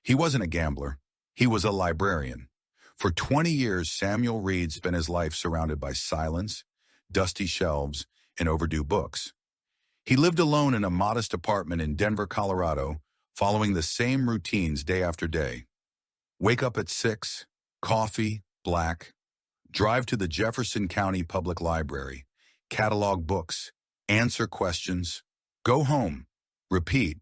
He wasn't a gambler. He was a librarian. For 20 years, Samuel Reed spent his life surrounded by silence, dusty shelves, and overdue books. He lived alone in a modest apartment in Denver, Colorado, following the same routines day after day. Wake up at 6, coffee, black, drive to the Jefferson County Public Library, catalog books, answer questions, go home, repeat.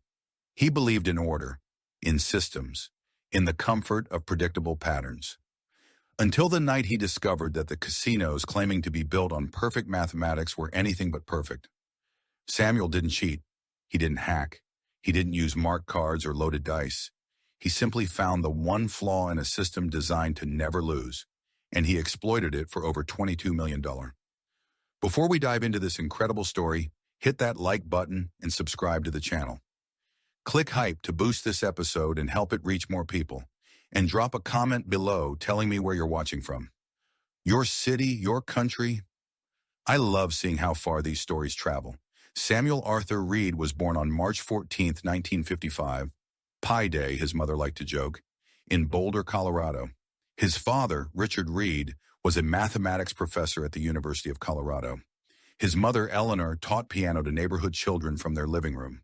He believed in order, in systems, in the comfort of predictable patterns. Until the night he discovered that the casinos claiming to be built on perfect mathematics were anything but perfect. Samuel didn't cheat. He didn't hack. He didn't use marked cards or loaded dice. He simply found the one flaw in a system designed to never lose, and he exploited it for over $22 million. Before we dive into this incredible story, hit that like button and subscribe to the channel. Click hype to boost this episode and help it reach more people. And drop a comment below telling me where you're watching from. Your city, your country. I love seeing how far these stories travel. Samuel Arthur Reed was born on March 14, 1955, Pi Day, his mother liked to joke, in Boulder, Colorado. His father, Richard Reed, was a mathematics professor at the University of Colorado. His mother, Eleanor, taught piano to neighborhood children from their living room.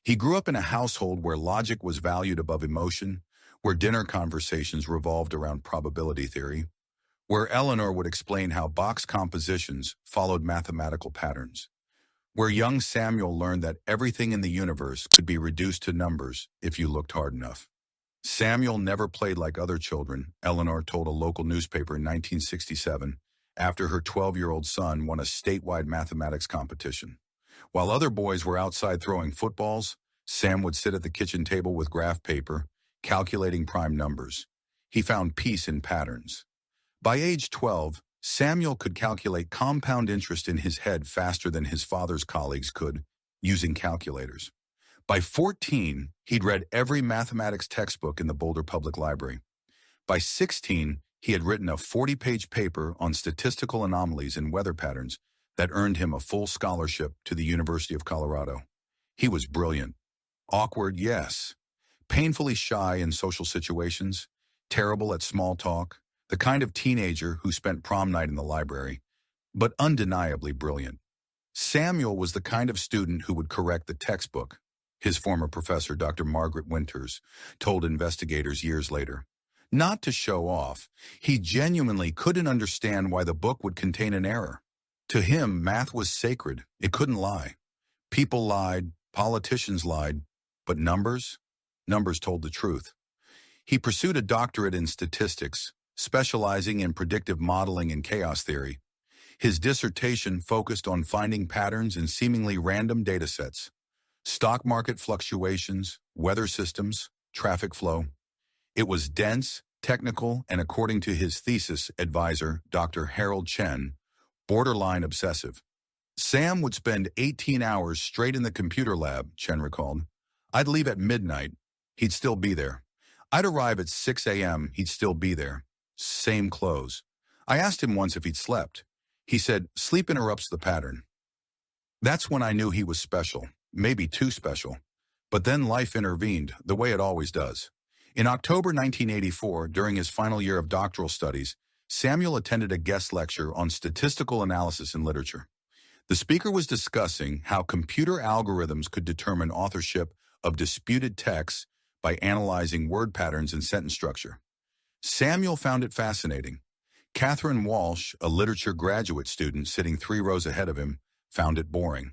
He grew up in a household where logic was valued above emotion, where dinner conversations revolved around probability theory, where Eleanor would explain how box compositions followed mathematical patterns, where young Samuel learned that everything in the universe could be reduced to numbers if you looked hard enough. Samuel never played like other children, Eleanor told a local newspaper in 1967, after her 12-year-old son won a statewide mathematics competition. While other boys were outside throwing footballs, Sam would sit at the kitchen table with graph paper, calculating prime numbers. He found peace in patterns. By age 12, Samuel could calculate compound interest in his head faster than his father's colleagues could, using calculators. By 14, he'd read every mathematics textbook in the Boulder Public Library. By 16, he had written a 40-page paper on statistical anomalies in weather patterns that earned him a full scholarship to the University of Colorado. He was brilliant. Awkward, yes. Painfully shy in social situations, terrible at small talk, the kind of teenager who spent prom night in the library, but undeniably brilliant. Samuel was the kind of student who would correct the textbook, his former professor, Dr. Margaret Winters, told investigators years later. Not to show off, he genuinely couldn't understand why the book would contain an error. To him, math was sacred. It couldn't lie. People lied, politicians lied, but numbers? Numbers told the truth. He pursued a doctorate in statistics, specializing in predictive modeling and chaos theory. His dissertation focused on finding patterns in seemingly random datasets, stock market fluctuations, weather systems, traffic flow. It was dense, technical, and according to his thesis advisor, Dr. Harold Chen, borderline obsessive. Sam would spend 18 hours straight in the computer lab, Chen recalled. I'd leave at midnight. He'd still be there. I'd arrive at 6 a.m. He'd still be there. Same clothes. I asked him once if he'd slept. He said, sleep interrupts the pattern. That's when I knew he was special, maybe too special. But then life intervened, the way it always does. In October 1984, during his final year of doctoral studies, Samuel attended a guest lecture on statistical analysis in literature. The speaker was discussing how computer algorithms could determine authorship of disputed texts by analyzing word patterns and sentence structure. Samuel found it fascinating. Catherine Walsh, a literature graduate student sitting 3 rows ahead of him, found it boring.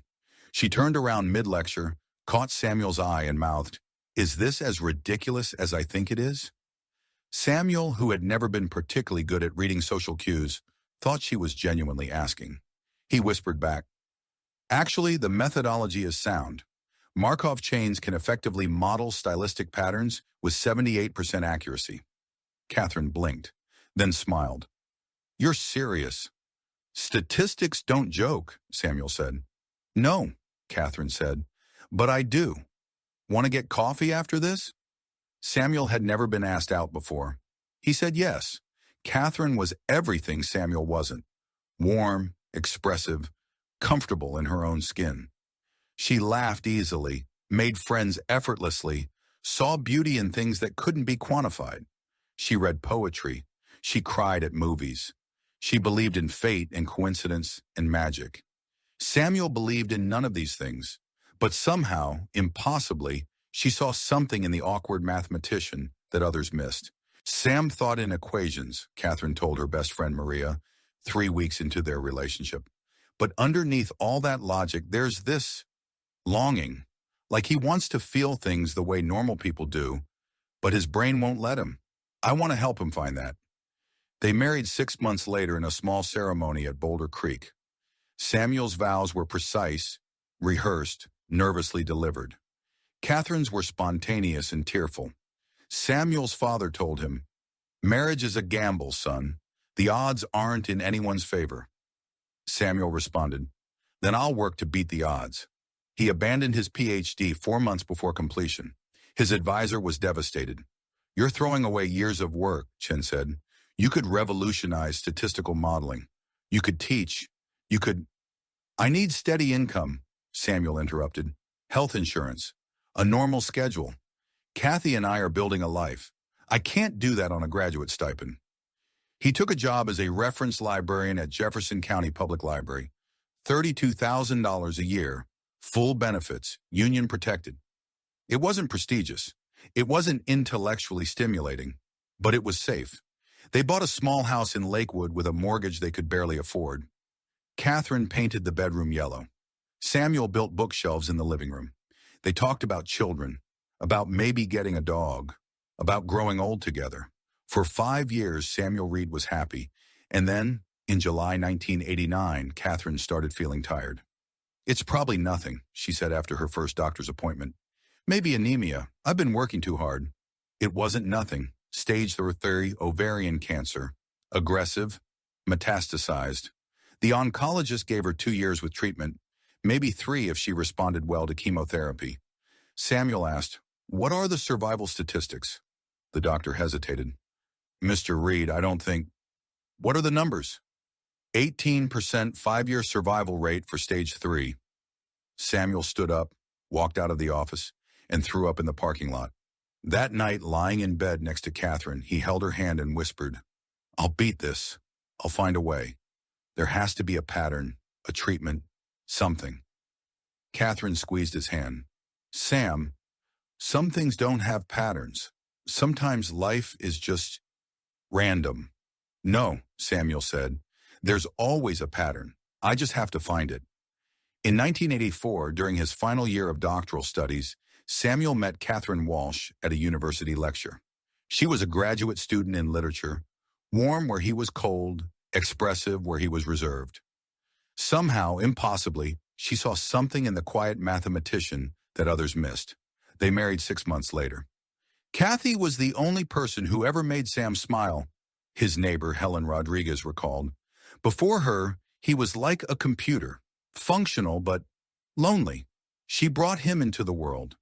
She turned around mid-lecture, caught Samuel's eye and mouthed, "Is this as ridiculous as I think it is?" Samuel, who had never been particularly good at reading social cues, thought she was genuinely asking. He whispered back, "Actually, the methodology is sound. Markov chains can effectively model stylistic patterns with 78% accuracy." Catherine blinked, then smiled. "You're serious." "Statistics don't joke," Samuel said. "No," Catherine said, "but I do. Want to get coffee after this?" Samuel had never been asked out before. He said yes. Catherine was everything Samuel wasn't. Warm, expressive, comfortable in her own skin. She laughed easily, made friends effortlessly, saw beauty in things that couldn't be quantified. She read poetry. She cried at movies. She believed in fate and coincidence and magic. Samuel believed in none of these things, but somehow, impossibly, she saw something in the awkward mathematician that others missed. Sam thought in equations, Catherine told her best friend Maria, 3 weeks into their relationship. But underneath all that logic, there's this longing, like he wants to feel things the way normal people do, but his brain won't let him. I want to help him find that. They married 6 months later in a small ceremony at Boulder Creek. Samuel's vows were precise, rehearsed, nervously delivered. Catherine's were spontaneous and tearful. Samuel's father told him, "Marriage is a gamble, son. The odds aren't in anyone's favor." Samuel responded, "Then I'll work to beat the odds." He abandoned his PhD 4 months before completion. His advisor was devastated. "You're throwing away years of work," Chen said. "You could revolutionize statistical modeling. You could teach. You could—" "I need steady income," Samuel interrupted. "Health insurance. A normal schedule. Kathy and I are building a life. I can't do that on a graduate stipend." He took a job as a reference librarian at Jefferson County Public Library. $32,000 a year, full benefits, union protected. It wasn't prestigious. It wasn't intellectually stimulating, but it was safe. They bought a small house in Lakewood with a mortgage they could barely afford. Catherine painted the bedroom yellow. Samuel built bookshelves in the living room. They talked about children, about maybe getting a dog, about growing old together. For 5 years, Samuel Reed was happy. And then, in July 1989, Catherine started feeling tired. "It's probably nothing," she said after her first doctor's appointment. "Maybe anemia. I've been working too hard." It wasn't nothing. Stage 3 ovarian cancer. Aggressive. Metastasized. The oncologist gave her 2 years with treatment, maybe 3 if she responded well to chemotherapy. Samuel asked, "What are the survival statistics?" The doctor hesitated. "Mr. Reed, I don't think—" "What are the numbers?" 18% 5-year survival rate for stage 3. Samuel stood up, walked out of the office, and threw up in the parking lot. That night, lying in bed next to Catherine, he held her hand and whispered, "I'll beat this. I'll find a way. There has to be a pattern, a treatment, something." Catherine squeezed his hand. "Sam, some things don't have patterns. Sometimes life is just random." "No," Samuel said. "There's always a pattern. I just have to find it." In 1984, during his final year of doctoral studies, Samuel met Catherine Walsh at a university lecture. She was a graduate student in literature, warm where he was cold, expressive where he was reserved. Somehow, impossibly, she saw something in the quiet mathematician that others missed. They married 6 months later. Kathy was the only person who ever made Sam smile, his neighbor Helen Rodriguez recalled. Before her, he was like a computer, functional but lonely. She brought him into the world.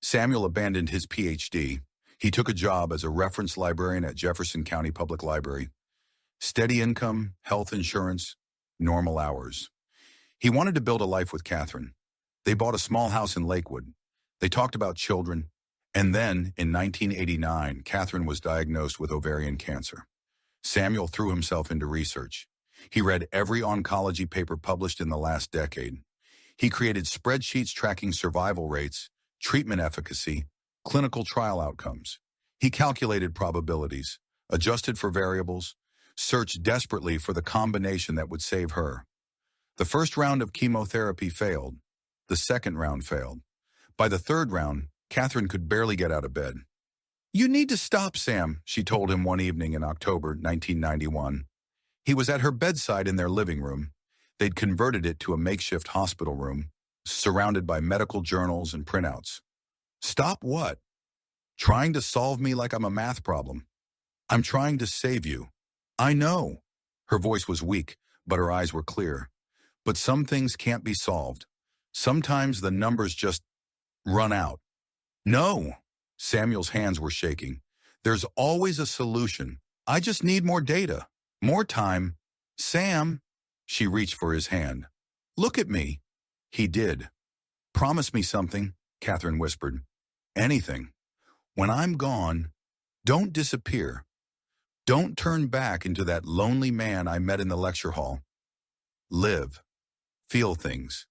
Samuel abandoned his PhD. He took a job as a reference librarian at Jefferson County Public Library. Steady income, health insurance, normal hours. He wanted to build a life with Catherine. They bought a small house in Lakewood. They talked about children. And then, in 1989, Catherine was diagnosed with ovarian cancer. Samuel threw himself into research. He read every oncology paper published in the last decade. He created spreadsheets tracking survival rates, treatment efficacy, clinical trial outcomes. He calculated probabilities, adjusted for variables, searched desperately for the combination that would save her. The first round of chemotherapy failed. The second round failed. By the third round, Catherine could barely get out of bed. "You need to stop, Sam," she told him one evening in October 1991. He was at her bedside in their living room. They'd converted it to a makeshift hospital room, surrounded by medical journals and printouts. "Stop what?" "Trying to solve me like I'm a math problem." "I'm trying to save you." "I know." Her voice was weak, but her eyes were clear. "But some things can't be solved. Sometimes the numbers just run out." "No." Samuel's hands were shaking. "There's always a solution. I just need more data, more time." "Sam." She reached for his hand. "Look at me." He did. "Promise me something," Catherine whispered. "Anything." When I'm gone, don't disappear. Don't turn back into that lonely man I met in the lecture hall. Live. Feel things.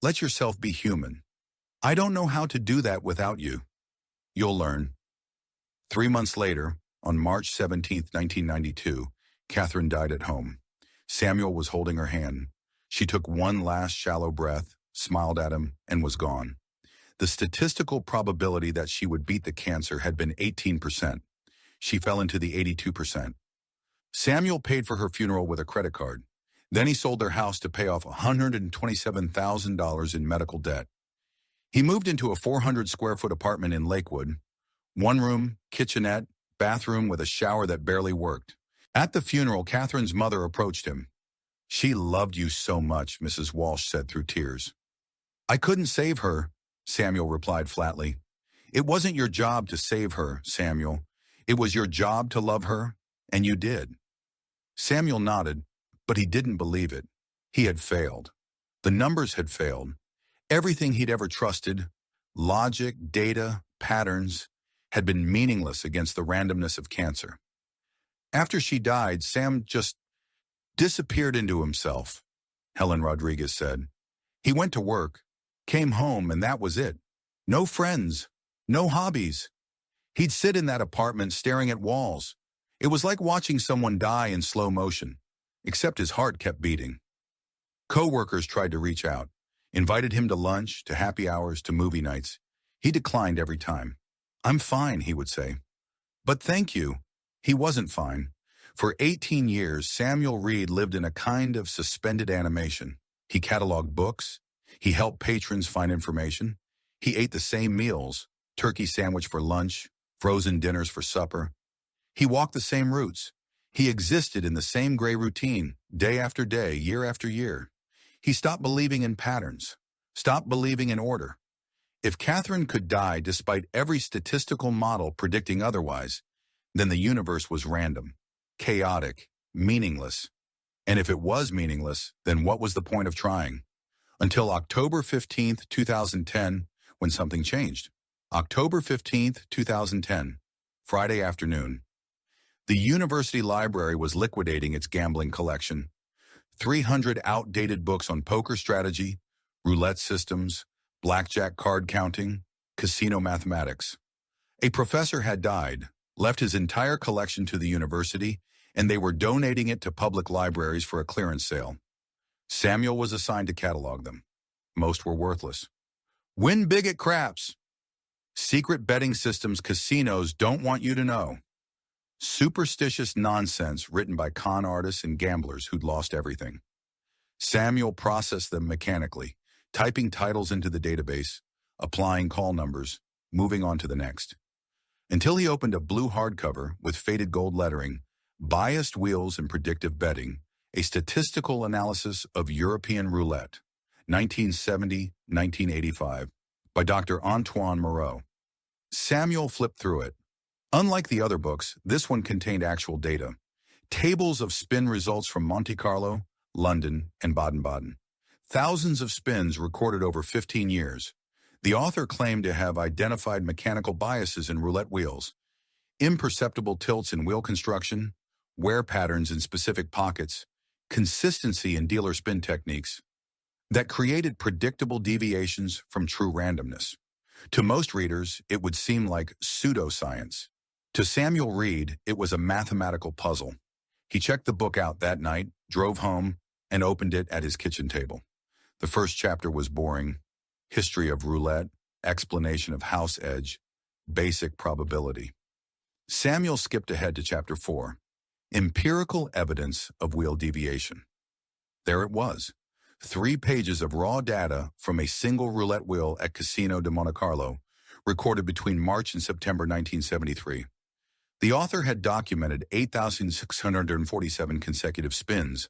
Let yourself be human. I don't know how to do that without you. You'll learn. 3 months later, on March 17, 1992, Catherine died at home. Samuel was holding her hand. She took one last shallow breath, smiled at him, and was gone. The statistical probability that she would beat the cancer had been 18%. She fell into the 82%. Samuel paid for her funeral with a credit card. Then he sold their house to pay off $127,000 in medical debt. He moved into a 400-square-foot apartment in Lakewood. One room, kitchenette, bathroom with a shower that barely worked. At the funeral, Catherine's mother approached him. "She loved you so much," Mrs. Walsh said through tears. "I couldn't save her," Samuel replied flatly. "It wasn't your job to save her, Samuel. It was your job to love her, and you did." Samuel nodded, but he didn't believe it. He had failed. The numbers had failed. Everything he'd ever trusted, logic, data, patterns, had been meaningless against the randomness of cancer. After she died, Sam just disappeared into himself, Helen Rodriguez said. He went to work, came home, and that was it. No friends, no hobbies. He'd sit in that apartment staring at walls. It was like watching someone die in slow motion, except his heart kept beating. Co-workers tried to reach out, invited him to lunch, to happy hours, to movie nights. He declined every time. "I'm fine," he would say. But thank you. He wasn't fine. For 18 years, Samuel Reed lived in a kind of suspended animation. He cataloged books. He helped patrons find information. He ate the same meals, turkey sandwich for lunch, frozen dinners for supper. He walked the same routes. He existed in the same gray routine, day after day, year after year. He stopped believing in patterns, stopped believing in order. If Catherine could die despite every statistical model predicting otherwise, then the universe was random, chaotic, meaningless. And if it was meaningless, then what was the point of trying? Until October 15th, 2010, when something changed. October 15th, 2010, Friday afternoon. The university library was liquidating its gambling collection. 300 outdated books on poker strategy, roulette systems, blackjack card counting, casino mathematics. A professor had died, left his entire collection to the university, and they were donating it to public libraries for a clearance sale. Samuel was assigned to catalog them. Most were worthless. Win big at craps. Secret betting systems casinos don't want you to know. Superstitious nonsense written by con artists and gamblers who'd lost everything. Samuel processed them mechanically, typing titles into the database, applying call numbers, moving on to the next. Until he opened a blue hardcover with faded gold lettering, Biased Wheels and Predictive Betting, a statistical analysis of European roulette, 1970-1985, by Dr. Antoine Moreau. Samuel flipped through it. Unlike the other books, this one contained actual data, tables of spin results from Monte Carlo, London, and Baden-Baden. Thousands of spins recorded over 15 years. The author claimed to have identified mechanical biases in roulette wheels, imperceptible tilts in wheel construction, wear patterns in specific pockets, consistency in dealer spin techniques that created predictable deviations from true randomness. To most readers, it would seem like pseudoscience. To Samuel Reed, it was a mathematical puzzle. He checked the book out that night, drove home, and opened it at his kitchen table. The first chapter was boring. History of roulette, explanation of house edge, basic probability. Samuel skipped ahead to chapter 4, empirical evidence of wheel deviation. There it was, 3 pages of raw data from a single roulette wheel at Casino de Monte Carlo, recorded between March and September 1973. The author had documented 8,647 consecutive spins.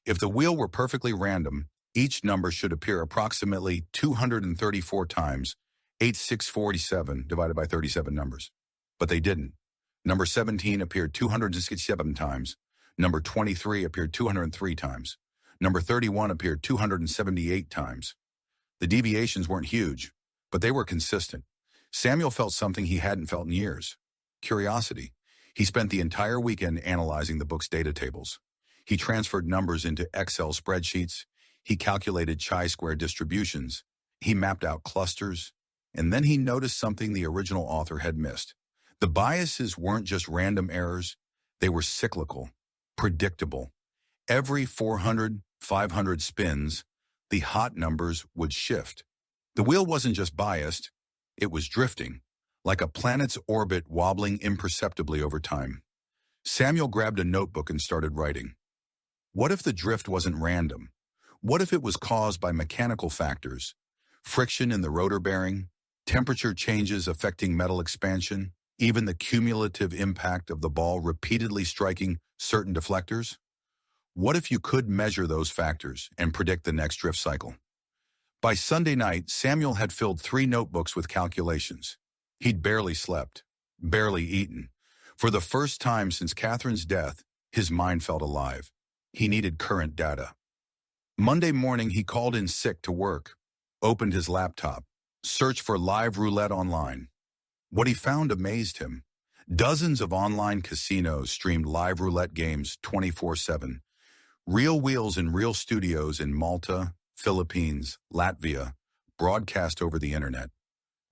If the wheel were perfectly random, each number should appear approximately 234 times, 8,647 divided by 37 numbers. But they didn't. Number 17 appeared 267 times. Number 23 appeared 203 times. Number 31 appeared 278 times. The deviations weren't huge, but they were consistent. Samuel felt something he hadn't felt in years: curiosity. He spent the entire weekend analyzing the book's data tables. He transferred numbers into Excel spreadsheets. He calculated chi-square distributions. He mapped out clusters. And then he noticed something the original author had missed. The biases weren't just random errors. They were cyclical, predictable. Every 400, 500 spins, the hot numbers would shift. The wheel wasn't just biased, it was drifting, like a planet's orbit wobbling imperceptibly over time. Samuel grabbed a notebook and started writing. What if the drift wasn't random? What if it was caused by mechanical factors? Friction in the rotor bearing, temperature changes affecting metal expansion, even the cumulative impact of the ball repeatedly striking certain deflectors? What if you could measure those factors and predict the next drift cycle? By Sunday night, Samuel had filled 3 notebooks with calculations. He'd barely slept, barely eaten. For the first time since Catherine's death, his mind felt alive. He needed current data. Monday morning, he called in sick to work, opened his laptop, searched for live roulette online. What he found amazed him. Dozens of online casinos streamed live roulette games 24/7. Real wheels in real studios in Malta, Philippines, Latvia, broadcast over the internet.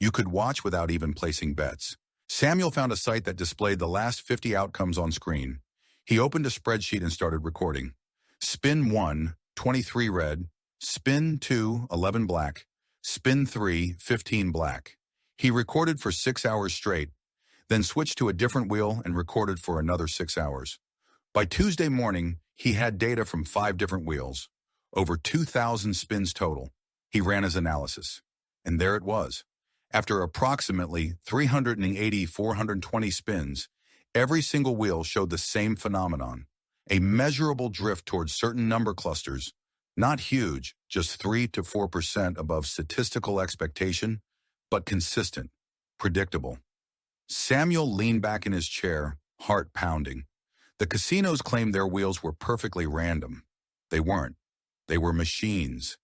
You could watch without even placing bets. Samuel found a site that displayed the last 50 outcomes on screen. He opened a spreadsheet and started recording. Spin 1, 23 red. Spin 2, 11 black. Spin 3, 15 black. He recorded for 6 hours straight, then switched to a different wheel and recorded for another 6 hours. By Tuesday morning, he had data from 5 different wheels, over 2,000 spins total. He ran his analysis, and there it was. After approximately 420 spins, every single wheel showed the same phenomenon, a measurable drift towards certain number clusters, not huge, just 3 to 4% above statistical expectation, but consistent, predictable. Samuel leaned back in his chair, heart pounding. The casinos claimed their wheels were perfectly random. They weren't. They were machines.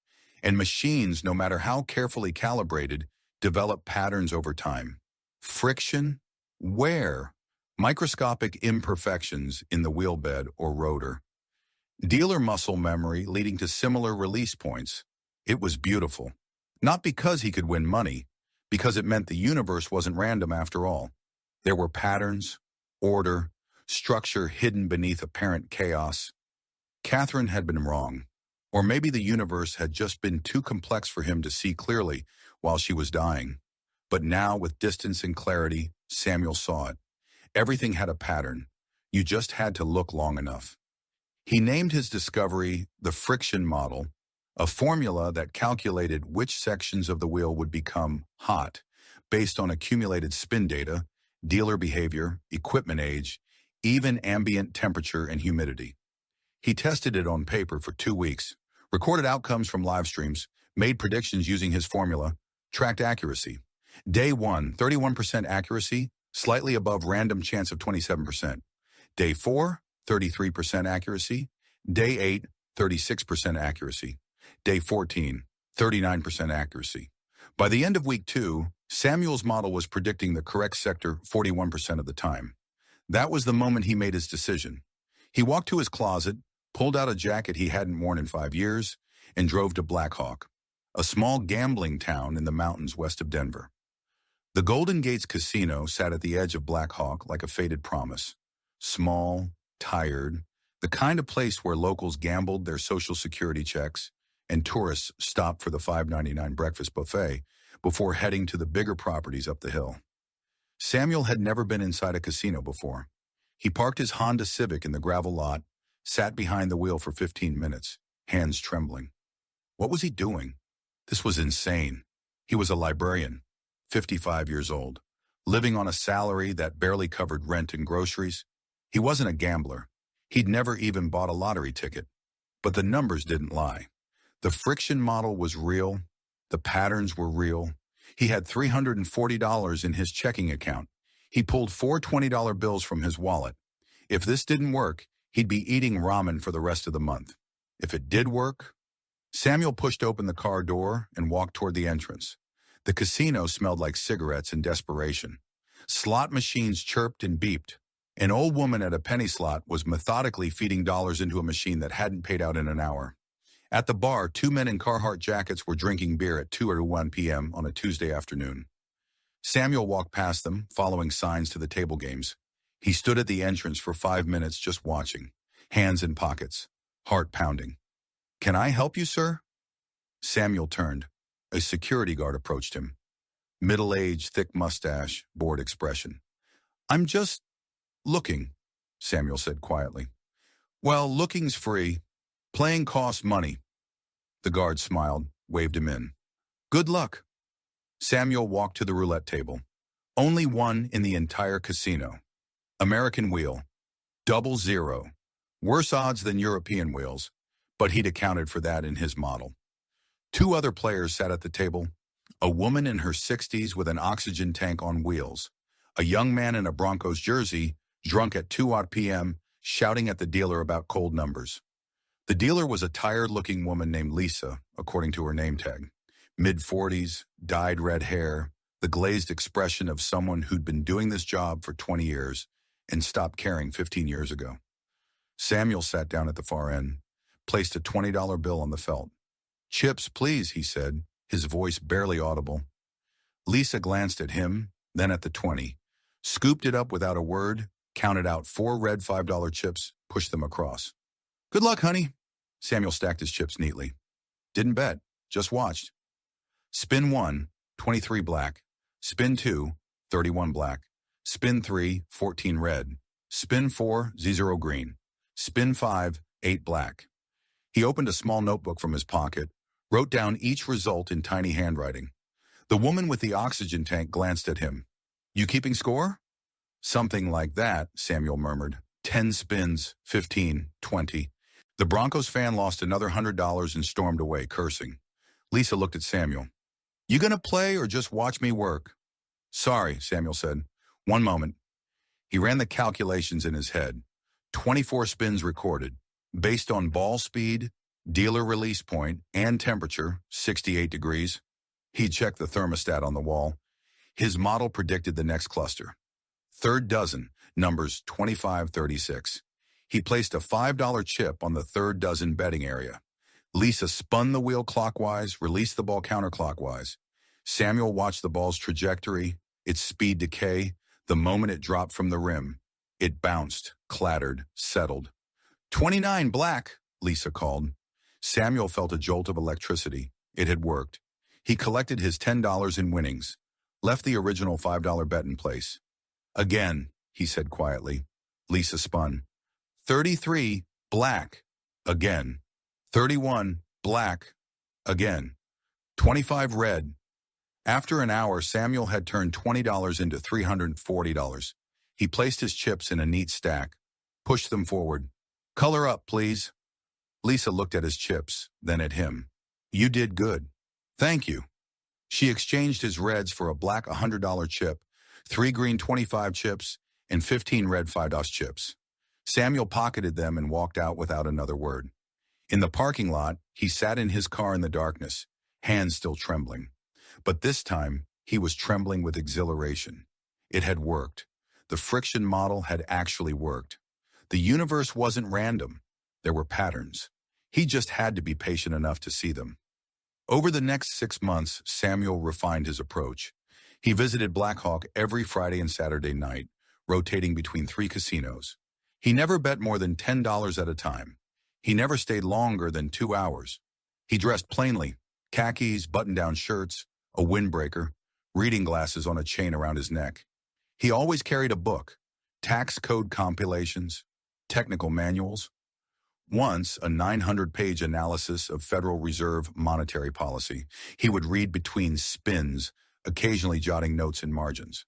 And machines, no matter how carefully calibrated, develop patterns over time. Friction? Where? Microscopic imperfections in the wheel bed or rotor. Dealer muscle memory leading to similar release points. It was beautiful. Not because he could win money, because it meant the universe wasn't random after all. There were patterns, order, structure hidden beneath apparent chaos. Catherine had been wrong. Or maybe the universe had just been too complex for him to see clearly while she was dying. But now, with distance and clarity, Samuel saw it. Everything had a pattern. You just had to look long enough. He named his discovery the friction model, a formula that calculated which sections of the wheel would become hot based on accumulated spin data, dealer behavior, equipment age, even ambient temperature and humidity. He tested it on paper for 2 weeks, recorded outcomes from live streams, made predictions using his formula, tracked accuracy. Day 1, 31% accuracy, slightly above random chance of 27%. Day 4, 33% accuracy. Day 8, 36% accuracy. Day 14, 39% accuracy. By the end of week 2, Samuel's model was predicting the correct sector 41% of the time. That was the moment he made his decision. He walked to his closet, pulled out a jacket he hadn't worn in 5 years, and drove to Black Hawk, a small gambling town in the mountains west of Denver. The Golden Gates Casino sat at the edge of Black Hawk like a faded promise. Small, tired, the kind of place where locals gambled their Social Security checks and tourists stopped for the $5.99 breakfast buffet before heading to the bigger properties up the hill. Samuel had never been inside a casino before. He parked his Honda Civic in the gravel lot, sat behind the wheel for 15 minutes, hands trembling. What was he doing? This was insane. He was a librarian, 55 years old, living on a salary that barely covered rent and groceries. He wasn't a gambler. He'd never even bought a lottery ticket. But the numbers didn't lie. The friction model was real. The patterns were real. He had $340 in his checking account. He pulled 4 $20 bills from his wallet. If this didn't work, he'd be eating ramen for the rest of the month. If it did work, Samuel pushed open the car door and walked toward the entrance. The casino smelled like cigarettes and desperation. Slot machines chirped and beeped. An old woman at a penny slot was methodically feeding dollars into a machine that hadn't paid out in an hour. At the bar, two men in Carhartt jackets were drinking beer at 2 or 1 p.m. on a Tuesday afternoon. Samuel walked past them, following signs to the table games. He stood at the entrance for 5 minutes just watching, hands in pockets, heart pounding. "Can I help you, sir?" Samuel turned. A security guard approached him. Middle-aged, thick mustache, bored expression. "I'm just looking," Samuel said quietly. "Well, looking's free. Playing costs money." The guard smiled, waved him in. "Good luck." Samuel walked to the roulette table. Only one in the entire casino. American wheel. 000. Worse odds than European wheels, but he'd accounted for that in his model. Two other players sat at the table. A woman in her 60s with an oxygen tank on wheels. A young man in a Broncos jersey, drunk at 2 p.m., shouting at the dealer about cold numbers. The dealer was a tired-looking woman named Lisa, according to her name tag. Mid-40s, dyed red hair, the glazed expression of someone who'd been doing this job for 20 years and stopped caring 15 years ago. Samuel sat down at the far end, placed a $20 bill on the felt. "Chips, please," he said, his voice barely audible. Lisa glanced at him, then at the 20, scooped it up without a word, counted out 4 red $5 chips, pushed them across. "Good luck, honey." Samuel stacked his chips neatly. "Didn't bet, just watched." Spin 1, 23 black. Spin 2, 31 black. Spin 3, 14 red. Spin 4, 0 green. Spin 5, 8 black. He opened a small notebook from his pocket, wrote down each result in tiny handwriting. The woman with the oxygen tank glanced at him. "You keeping score?" "Something like that," Samuel murmured. 10 spins, 15, 20. The Broncos fan lost another $100 and stormed away, cursing. Lisa looked at Samuel. "You gonna play or just watch me work?" "Sorry," Samuel said. "One moment." He ran the calculations in his head. 24 spins recorded, based on ball speed, dealer release point, and temperature, 68 degrees. He checked the thermostat on the wall. His model predicted the next cluster. Third dozen, numbers 25-36. He placed a $5 chip on the third dozen betting area. Lisa spun the wheel clockwise, released the ball counterclockwise. Samuel watched the ball's trajectory, its speed decay, the moment it dropped from the rim. It bounced, clattered, settled. 29 black, Lisa called. Samuel felt a jolt of electricity. It had worked. He collected his $10 in winnings, left the original $5 bet in place. "Again," he said quietly. Lisa spun. 33 black, again. 31 black, again. 25 red. After an hour, Samuel had turned $20 into $340. He placed his chips in a neat stack, pushed them forward. "Color up, please." Lisa looked at his chips, then at him. "You did good." "Thank you." She exchanged his reds for a black $100 chip, 3 green 25 chips, and 15 red $5 chips. Samuel pocketed them and walked out without another word. In the parking lot, he sat in his car in the darkness, hands still trembling. But this time, he was trembling with exhilaration. It had worked. The friction model had actually worked. The universe wasn't random. There were patterns. He just had to be patient enough to see them. Over the next 6 months, Samuel refined his approach. He visited Black Hawk every Friday and Saturday night, rotating between 3 casinos. He never bet more than $10 at a time. He never stayed longer than 2 hours. He dressed plainly, khakis, button-down shirts, a windbreaker, reading glasses on a chain around his neck. He always carried a book, tax code compilations, technical manuals. Once, a 900-page analysis of Federal Reserve monetary policy. He would read between spins, occasionally jotting notes in margins.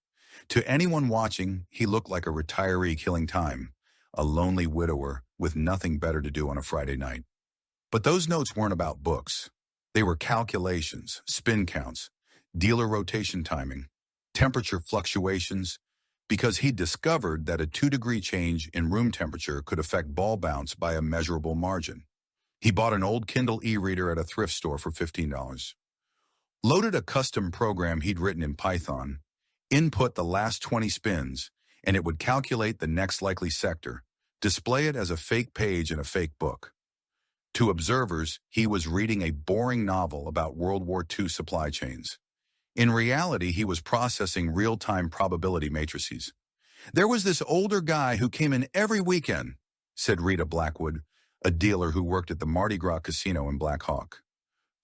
To anyone watching, he looked like a retiree killing time, a lonely widower with nothing better to do on a Friday night. But those notes weren't about books. They were calculations, spin counts, dealer rotation timing, temperature fluctuations, because he'd discovered that a 2-degree change in room temperature could affect ball bounce by a measurable margin. He bought an old Kindle e-reader at a thrift store for $15. loaded a custom program he'd written in Python, input the last 20 spins, and it would calculate the next likely sector, display it as a fake page in a fake book. To observers, he was reading a boring novel about World War II supply chains. In reality, he was processing real-time probability matrices. "There was this older guy who came in every weekend," said Rita Blackwood, a dealer who worked at the Mardi Gras casino in Black Hawk.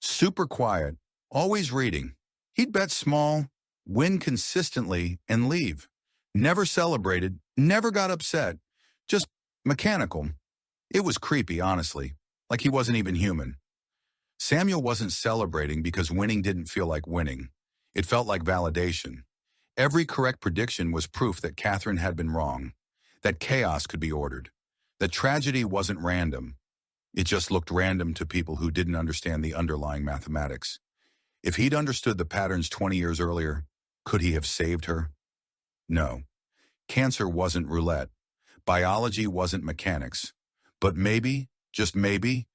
"Super quiet, always reading. He'd bet small, win consistently, and leave. Never celebrated, never got upset, just mechanical. It was creepy, honestly, like he wasn't even human." Samuel wasn't celebrating because winning didn't feel like winning. It felt like validation. Every correct prediction was proof that Catherine had been wrong, that chaos could be ordered, that tragedy wasn't random. It just looked random to people who didn't understand the underlying mathematics. If he'd understood the patterns 20 years earlier, could he have saved her? No. Cancer wasn't roulette. Biology wasn't mechanics. But maybe, just maybe,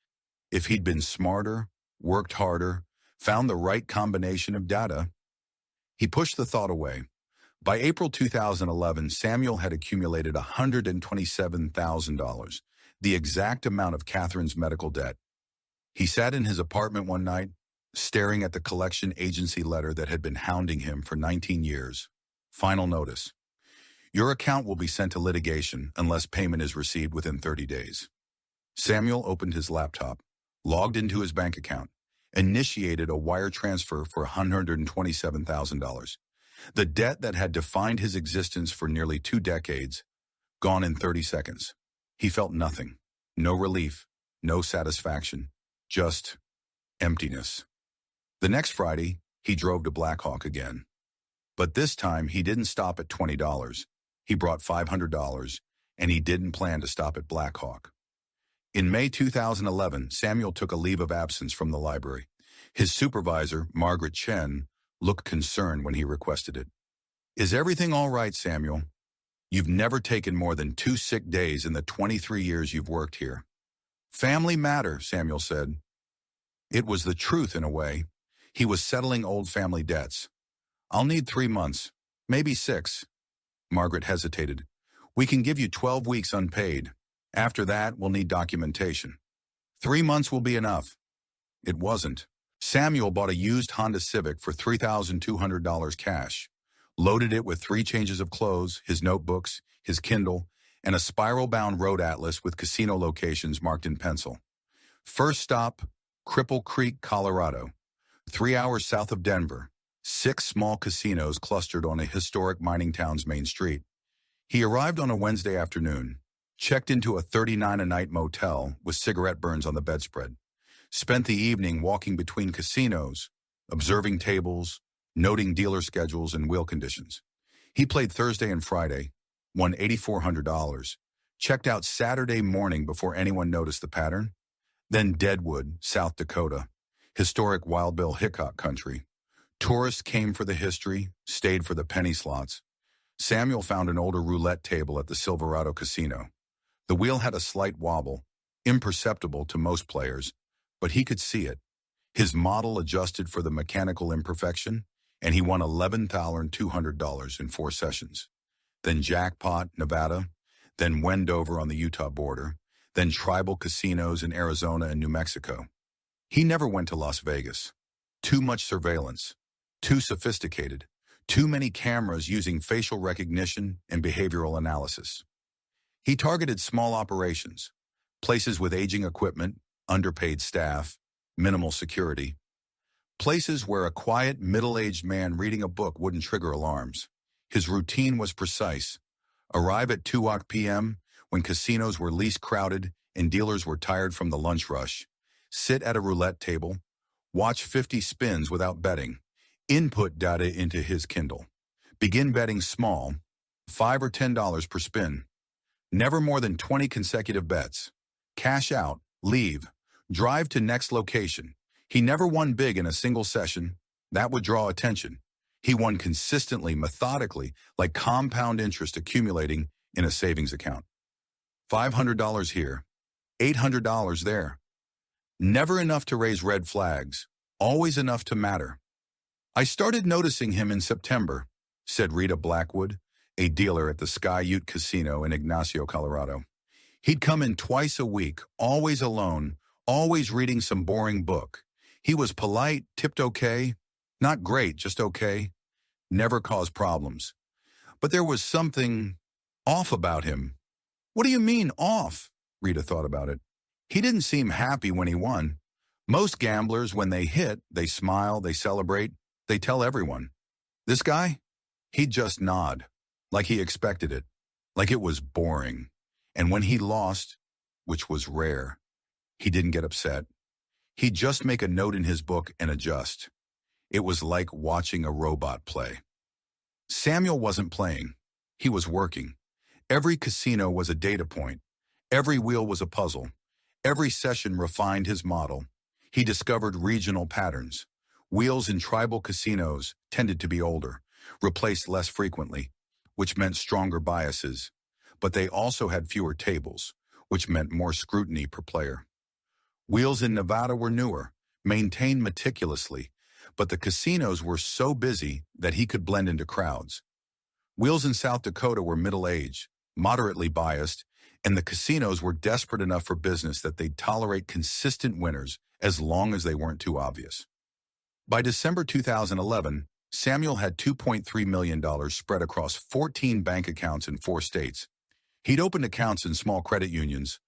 if he'd been smarter, worked harder, found the right combination of data. He pushed the thought away. By April 2011, Samuel had accumulated $127,000, the exact amount of Catherine's medical debt. He sat in his apartment one night, staring at the collection agency letter that had been hounding him for 19 years. Final notice. Your account will be sent to litigation unless payment is received within 30 days. Samuel opened his laptop, logged into his bank account, initiated a wire transfer for $127,000. The debt that had defined his existence for nearly 2 decades, gone in 30 seconds. He felt nothing, no relief, no satisfaction, just emptiness. The next Friday, he drove to Black Hawk again. But this time, he didn't stop at $20. He brought $500, and he didn't plan to stop at Black Hawk. In May 2011, Samuel took a leave of absence from the library. His supervisor, Margaret Chen, looked concerned when he requested it. "Is everything all right, Samuel? You've never taken more than 2 sick days in the 23 years you've worked here." "Family matter," Samuel said. It was the truth in a way. He was settling old family debts. "I'll need 3 months, maybe 6. Margaret hesitated. "We can give you 12 weeks unpaid. After that, we'll need documentation." 3 months will be enough." It wasn't. Samuel bought a used Honda Civic for $3,200 cash, loaded it with 3 changes of clothes, his notebooks, his Kindle, and a spiral-bound road atlas with casino locations marked in pencil. First stop, Cripple Creek, Colorado. 3 hours south of Denver. 6 small casinos clustered on a historic mining town's main street. He arrived on a Wednesday afternoon, checked into a $39 a night motel with cigarette burns on the bedspread, spent the evening walking between casinos, observing tables, noting dealer schedules and wheel conditions. He played Thursday and Friday, won $8,400, checked out Saturday morning before anyone noticed the pattern. Then Deadwood, South Dakota, historic Wild Bill Hickok country. Tourists came for the history, stayed for the penny slots. Samuel found an older roulette table at the Silverado Casino. The wheel had a slight wobble, imperceptible to most players, but he could see it. His model adjusted for the mechanical imperfection, and he won $11,200 in 4 sessions. Then Jackpot, Nevada, then Wendover on the Utah border, then tribal casinos in Arizona and New Mexico. He never went to Las Vegas. Too much surveillance. Too sophisticated, too many cameras using facial recognition and behavioral analysis. He targeted small operations, places with aging equipment, underpaid staff, minimal security, places where a quiet, middle-aged man reading a book wouldn't trigger alarms. His routine was precise. Arrive at 2 p.m. when casinos were least crowded and dealers were tired from the lunch rush. Sit at a roulette table, watch 50 spins without betting. Input data into his Kindle. Begin betting small, $5 or $10 per spin. Never more than 20 consecutive bets. Cash out, leave, drive to next location. He never won big in a single session. That would draw attention. He won consistently, methodically, like compound interest accumulating in a savings account. $500 here, $800 there. Never enough to raise red flags, always enough to matter. I started noticing him in September, said Rita Blackwood, a dealer at the Sky Ute Casino in Ignacio, Colorado. He'd come in twice a week, always alone, always reading some boring book. He was polite, tipped okay, not great, just okay, never caused problems. But there was something off about him. What do you mean, off? Rita thought about it. He didn't seem happy when he won. Most gamblers, when they hit, they smile, they celebrate, they tell everyone. This guy? He'd just nod, like he expected it, like it was boring. And when he lost, which was rare, he didn't get upset. He'd just make a note in his book and adjust. It was like watching a robot play. Samuel wasn't playing. He was working. Every casino was a data point. Every wheel was a puzzle. Every session refined his model. He discovered regional patterns. Wheels in tribal casinos tended to be older, replaced less frequently, which meant stronger biases. But they also had fewer tables, which meant more scrutiny per player. Wheels in Nevada were newer, maintained meticulously, but the casinos were so busy that he could blend into crowds. Wheels in South Dakota were middle-aged, moderately biased, and the casinos were desperate enough for business that they'd tolerate consistent winners as long as they weren't too obvious. By December 2011, Samuel had $2.3 million spread across 14 bank accounts in 4 states. He'd opened accounts in small credit unions,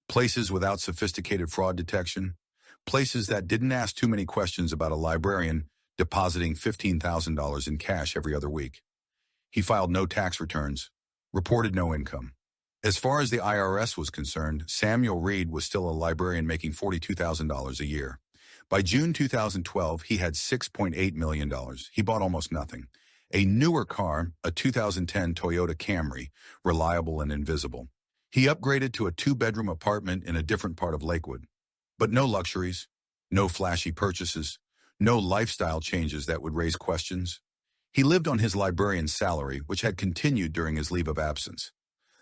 places without sophisticated fraud detection, places that didn't ask too many questions about a librarian depositing $15,000 in cash every other week. He filed no tax returns, reported no income. As far as the IRS was concerned, Samuel Reed was still a librarian making $42,000 a year. By June 2012, he had $6.8 million. He bought almost nothing. A newer car, a 2010 Toyota Camry, reliable and invisible. He upgraded to a 2-bedroom apartment in a different part of Lakewood. But no luxuries, no flashy purchases, no lifestyle changes that would raise questions. He lived on his librarian's salary, which had continued during his leave of absence.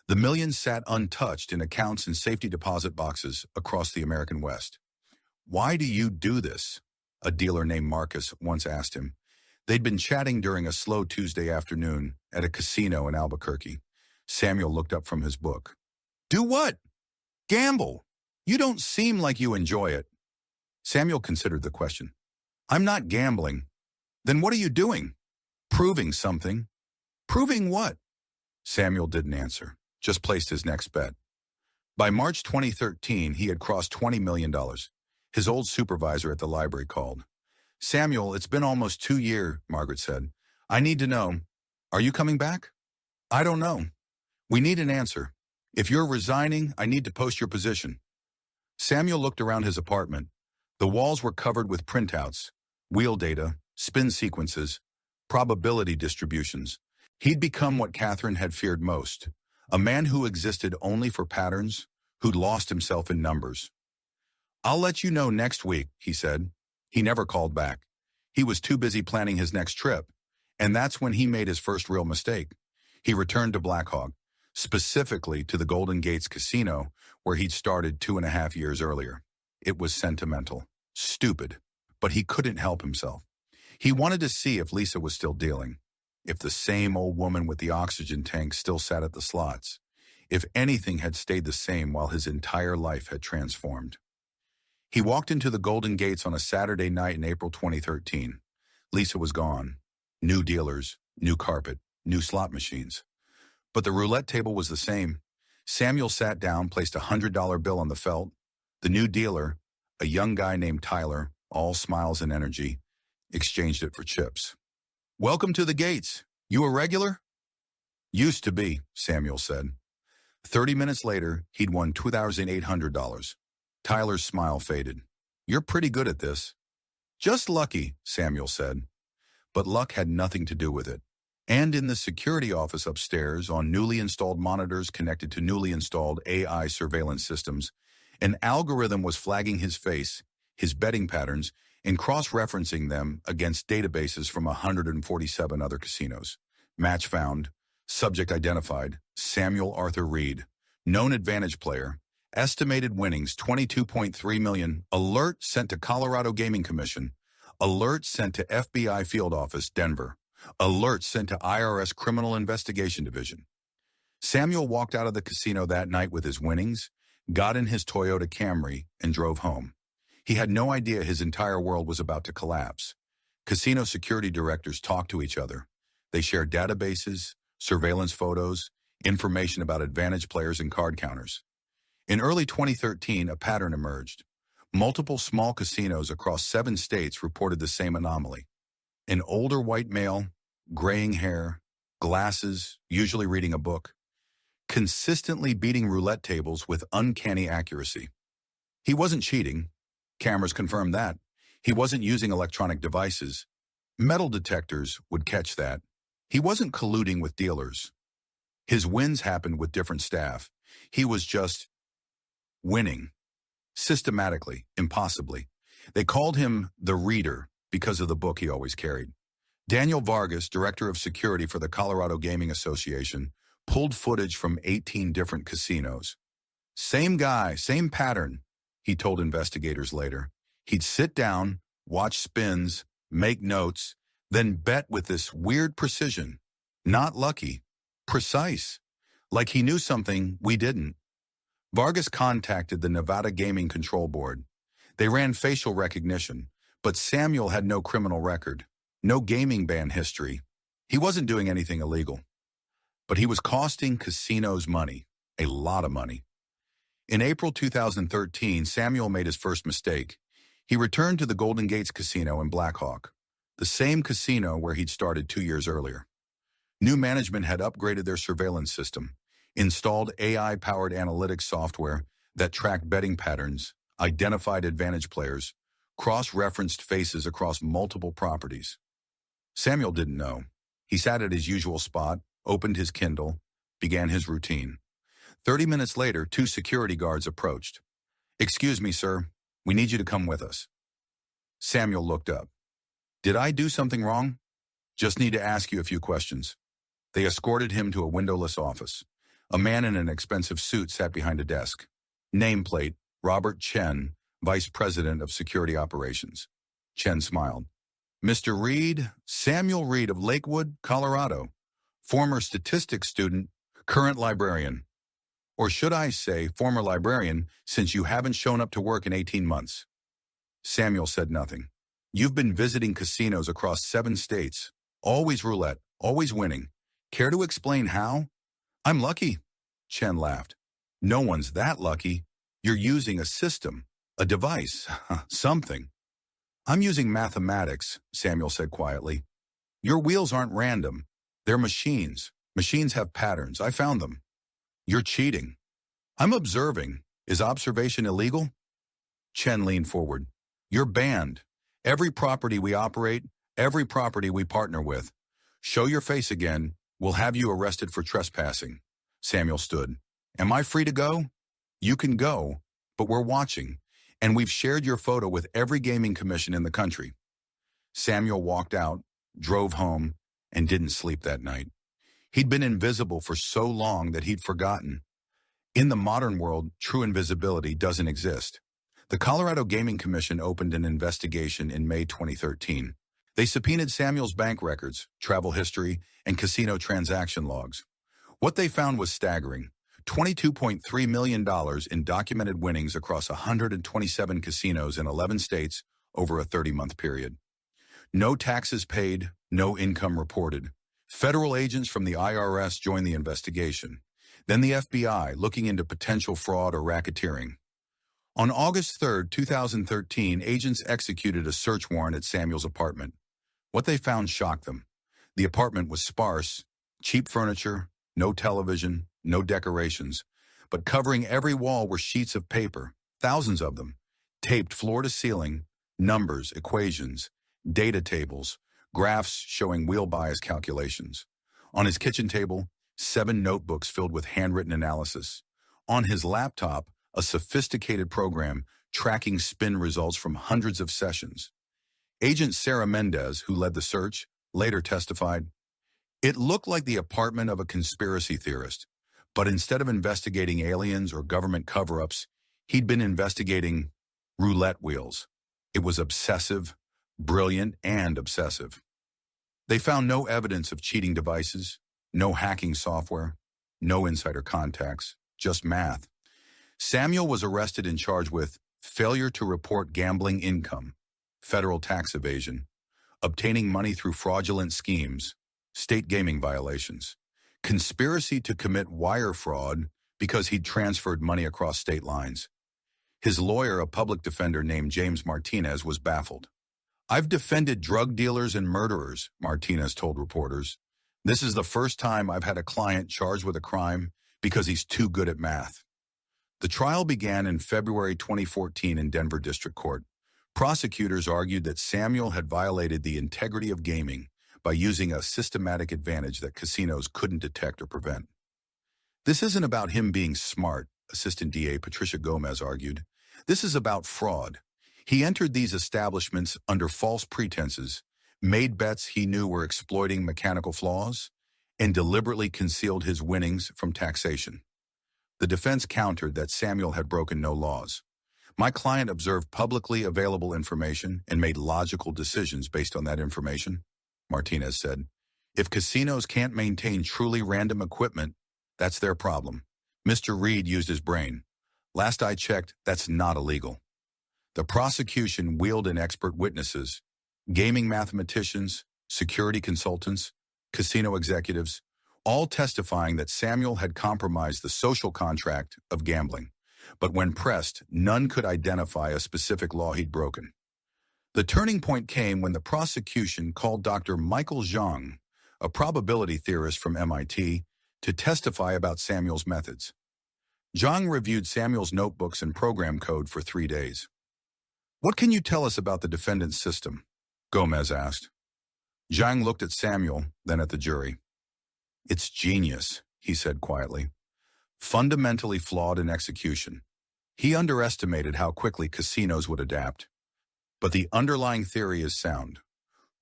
The millions sat untouched in accounts and safety deposit boxes across the American West. "Why do you do this?" a dealer named Marcus once asked him. They'd been chatting during a slow Tuesday afternoon at a casino in Albuquerque. Samuel looked up from his book. "Do what?" "Gamble. You don't seem like you enjoy it." Samuel considered the question. "I'm not gambling." "Then what are you doing?" "Proving something." "Proving what?" Samuel didn't answer, just placed his next bet. By March 2013, he had crossed $20 million. His old supervisor at the library called. "Samuel, it's been almost 2 years, Margaret said. "I need to know. Are you coming back?" "I don't know. We need an answer. If you're resigning, I need to post your position." Samuel looked around his apartment. The walls were covered with printouts, wheel data, spin sequences, probability distributions. He'd become what Catherine had feared most, a man who existed only for patterns, who'd lost himself in numbers. "I'll let you know next week," he said. He never called back. He was too busy planning his next trip, and that's when he made his first real mistake. He returned to Blackhawk, specifically to the Golden Gates Casino, where he'd started 2.5 years earlier. It was sentimental, stupid, but he couldn't help himself. He wanted to see if Lisa was still dealing, if the same old woman with the oxygen tank still sat at the slots, if anything had stayed the same while his entire life had transformed. He walked into the Golden Gates on a Saturday night in April 2013. Lisa was gone. New dealers, new carpet, new slot machines. But the roulette table was the same. Samuel sat down, placed a $100 bill on the felt. The new dealer, a young guy named Tyler, all smiles and energy, exchanged it for chips. "Welcome to the Gates. You a regular?" "Used to be," Samuel said. 30 minutes later, he'd won $2,800. Tyler's smile faded. "You're pretty good at this." "Just lucky," Samuel said. But luck had nothing to do with it. And in the security office upstairs, on newly installed monitors connected to newly installed AI surveillance systems, an algorithm was flagging his face, his betting patterns, and cross-referencing them against databases from 147 other casinos. Match found. Subject identified. Samuel Arthur Reed. Known advantage player. Estimated winnings $22.3 million. Alert sent to Colorado Gaming Commission. Alert sent to FBI Field Office, Denver. Alert sent to IRS Criminal Investigation Division. Samuel walked out of the casino that night with his winnings, got in his Toyota Camry, and drove home. He had no idea his entire world was about to collapse. Casino security directors talked to each other. They shared databases, surveillance photos, information about advantage players and card counters. In early 2013, a pattern emerged. Multiple small casinos across 7 states reported the same anomaly. An older white male, graying hair, glasses, usually reading a book, consistently beating roulette tables with uncanny accuracy. He wasn't cheating. Cameras confirmed that. He wasn't using electronic devices. Metal detectors would catch that. He wasn't colluding with dealers. His wins happened with different staff. He was just winning. Systematically, impossibly. They called him the Reader because of the book he always carried. Daniel Vargas, director of security for the Colorado Gaming Association, pulled footage from 18 different casinos. Same guy, same pattern, he told investigators later. He'd sit down, watch spins, make notes, then bet with this weird precision. Not lucky, precise. Like he knew something we didn't. Vargas contacted the Nevada Gaming Control Board. They ran facial recognition, but Samuel had no criminal record, no gaming ban history. He wasn't doing anything illegal. But he was costing casinos money, a lot of money. In April 2013, Samuel made his first mistake. He returned to the Golden Gates Casino in Black Hawk, the same casino where he'd started 2 years earlier. New management had upgraded their surveillance system, installed AI-powered analytics software that tracked betting patterns, identified advantage players, cross-referenced faces across multiple properties. Samuel didn't know. He sat at his usual spot, opened his Kindle, began his routine. 30 minutes later, 2 security guards approached. "Excuse me, sir. We need you to come with us." Samuel looked up. "Did I do something wrong? Just need to ask you a few questions." They escorted him to a windowless office. A man in an expensive suit sat behind a desk. Nameplate, Robert Chen, Vice President of Security Operations. Chen smiled. "Mr. Reed, Samuel Reed of Lakewood, Colorado. Former statistics student, current librarian. Or should I say, former librarian, since you haven't shown up to work in 18 months. Samuel said nothing. "You've been visiting casinos across 7 states. Always roulette, always winning. Care to explain how?" "I'm lucky," Chen laughed. "No one's that lucky. You're using a system, a device, something." "I'm using mathematics," Samuel said quietly. "Your wheels aren't random. They're machines. Machines have patterns. I found them." "You're cheating." "I'm observing. Is observation illegal?" Chen leaned forward. "You're banned. Every property we operate, every property we partner with. Show your face again. We'll have you arrested for trespassing." Samuel stood. "Am I free to go?" "You can go, but we're watching, and we've shared your photo with every gaming commission in the country." Samuel walked out, drove home, and didn't sleep that night. He'd been invisible for so long that he'd forgotten. In the modern world, true invisibility doesn't exist. The Colorado Gaming Commission opened an investigation in May 2013. They subpoenaed Samuel's bank records, travel history, and casino transaction logs. What they found was staggering. $22.3 million in documented winnings across 127 casinos in 11 states over a 30-month period. No taxes paid, no income reported. Federal agents from the IRS joined the investigation. Then the FBI, looking into potential fraud or racketeering. On August 3, 2013, agents executed a search warrant at Samuel's apartment. What they found shocked them. The apartment was sparse, cheap furniture, no television, no decorations, but covering every wall were sheets of paper, thousands of them, taped floor to ceiling, numbers, equations, data tables, graphs showing wheel bias calculations. On his kitchen table, 7 notebooks filled with handwritten analysis. On his laptop, a sophisticated program tracking spin results from hundreds of sessions. Agent Sarah Mendez, who led the search, later testified, "It looked like the apartment of a conspiracy theorist, but instead of investigating aliens or government cover-ups, he'd been investigating roulette wheels. It was obsessive, brilliant and obsessive. They found no evidence of cheating devices, no hacking software, no insider contacts, just math. Samuel was arrested and charged with failure to report gambling income, federal tax evasion, obtaining money through fraudulent schemes, state gaming violations, conspiracy to commit wire fraud because he'd transferred money across state lines. His lawyer, a public defender named James Martinez, was baffled. "I've defended drug dealers and murderers," Martinez told reporters. "This is the first time I've had a client charged with a crime because he's too good at math." The trial began in February 2014 in Denver District Court. Prosecutors argued that Samuel had violated the integrity of gaming by using a systematic advantage that casinos couldn't detect or prevent. "This isn't about him being smart," Assistant DA Patricia Gomez argued. "This is about fraud. He entered these establishments under false pretenses, made bets he knew were exploiting mechanical flaws, and deliberately concealed his winnings from taxation." The defense countered that Samuel had broken no laws. "My client observed publicly available information and made logical decisions based on that information," Martinez said. "If casinos can't maintain truly random equipment, that's their problem. Mr. Reed used his brain. Last I checked, that's not illegal." The prosecution wheeled in expert witnesses, gaming mathematicians, security consultants, casino executives, all testifying that Samuel had compromised the social contract of gambling. But when pressed, none could identify a specific law he'd broken. The turning point came when the prosecution called Dr. Michael Zhang, a probability theorist from MIT, to testify about Samuel's methods. Zhang reviewed Samuel's notebooks and program code for 3 days. "What can you tell us about the defendant's system?" Gomez asked. Zhang looked at Samuel, then at the jury. "It's genius," he said quietly. "Fundamentally flawed in execution. He underestimated how quickly casinos would adapt. But the underlying theory is sound.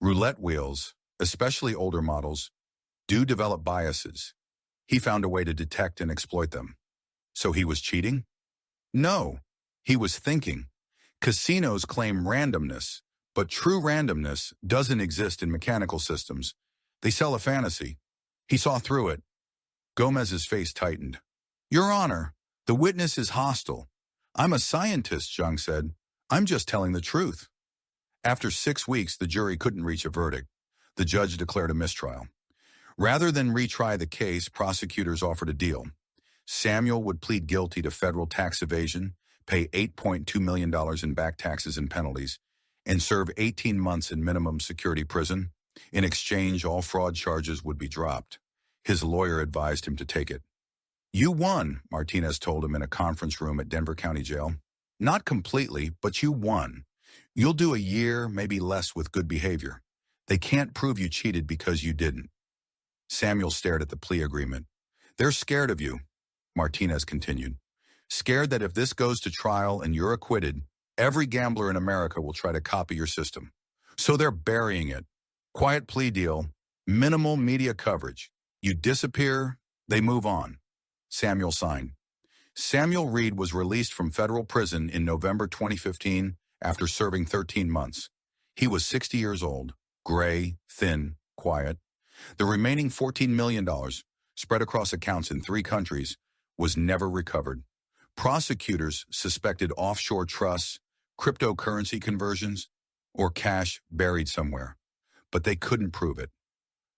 Roulette wheels, especially older models, do develop biases. He found a way to detect and exploit them. So he was cheating? No, he was thinking. Casinos claim randomness, but true randomness doesn't exist in mechanical systems. They sell a fantasy. He saw through it." Gomez's face tightened. "Your Honor, the witness is hostile. I'm a scientist," Zhang said. "I'm just telling the truth." After 6 weeks, the jury couldn't reach a verdict. The judge declared a mistrial. Rather than retry the case, prosecutors offered a deal. Samuel would plead guilty to federal tax evasion, pay $8.2 million in back taxes and penalties, and serve 18 months in minimum security prison. In exchange, all fraud charges would be dropped. His lawyer advised him to take it. "You won," Martinez told him in a conference room at Denver County Jail. "Not completely, but you won. You'll do a year, maybe less, with good behavior. They can't prove you cheated because you didn't." Samuel stared at the plea agreement. "They're scared of you," Martinez continued. "Scared that if this goes to trial and you're acquitted, every gambler in America will try to copy your system. So they're burying it. Quiet plea deal, minimal media coverage. You disappear, they move on." Samuel signed. Samuel Reed was released from federal prison in November 2015 after serving 13 months. He was 60 years old, gray, thin, quiet. The remaining $14 million, spread across accounts in 3 countries, was never recovered. Prosecutors suspected offshore trusts, cryptocurrency conversions, or cash buried somewhere, but they couldn't prove it.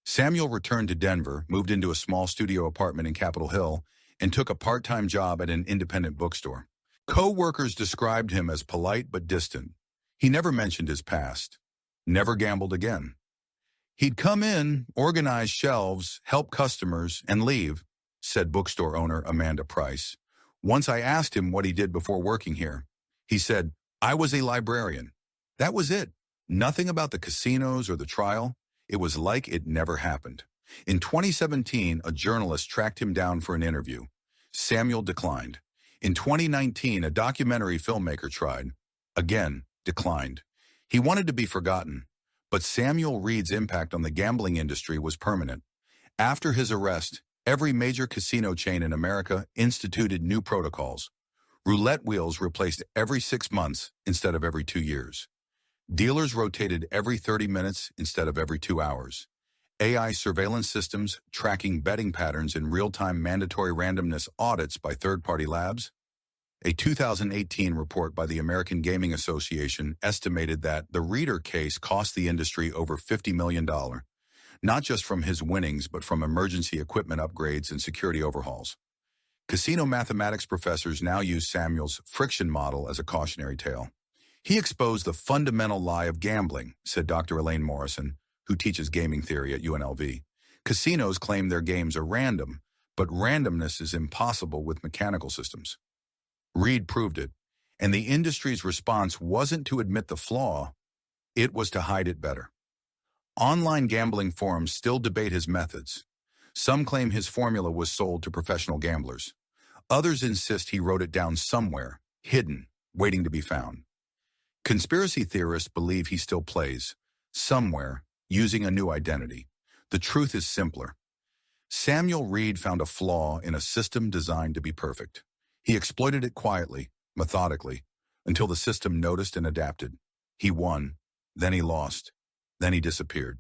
Samuel returned to Denver, moved into a small studio apartment in Capitol Hill, and took a part-time job at an independent bookstore. Co-workers described him as polite but distant. He never mentioned his past. Never gambled again. "He'd come in, organize shelves, help customers, and leave," said bookstore owner Amanda Price. "Once I asked him what he did before working here. He said, 'I was a librarian.' That was it. Nothing about the casinos or the trial. It was like it never happened." In 2017, a journalist tracked him down for an interview. Samuel declined. In 2019, a documentary filmmaker tried. Again, declined. He wanted to be forgotten. But Samuel Reed's impact on the gambling industry was permanent. After his arrest, every major casino chain in America instituted new protocols. Roulette wheels replaced every 6 months instead of every 2 years. Dealers rotated every 30 minutes instead of every 2 hours. AI surveillance systems tracking betting patterns in real-time mandatory randomness audits by third-party labs. A 2018 report by the American Gaming Association estimated that the Reader case cost the industry over $50 million, not just from his winnings but from emergency equipment upgrades and security overhauls. Casino mathematics professors now use Samuel's friction model as a cautionary tale. He exposed the fundamental lie of gambling, said Dr. Elaine Morrison, who teaches gaming theory at UNLV. Casinos claim their games are random, but randomness is impossible with mechanical systems. Reed proved it, and the industry's response wasn't to admit the flaw, it was to hide it better. Online gambling forums still debate his methods. Some claim his formula was sold to professional gamblers. Others insist he wrote it down somewhere, hidden, waiting to be found. Conspiracy theorists believe he still plays, somewhere, using a new identity. The truth is simpler. Samuel Reed found a flaw in a system designed to be perfect. He exploited it quietly, methodically, until the system noticed and adapted. He won, then he lost, then he disappeared.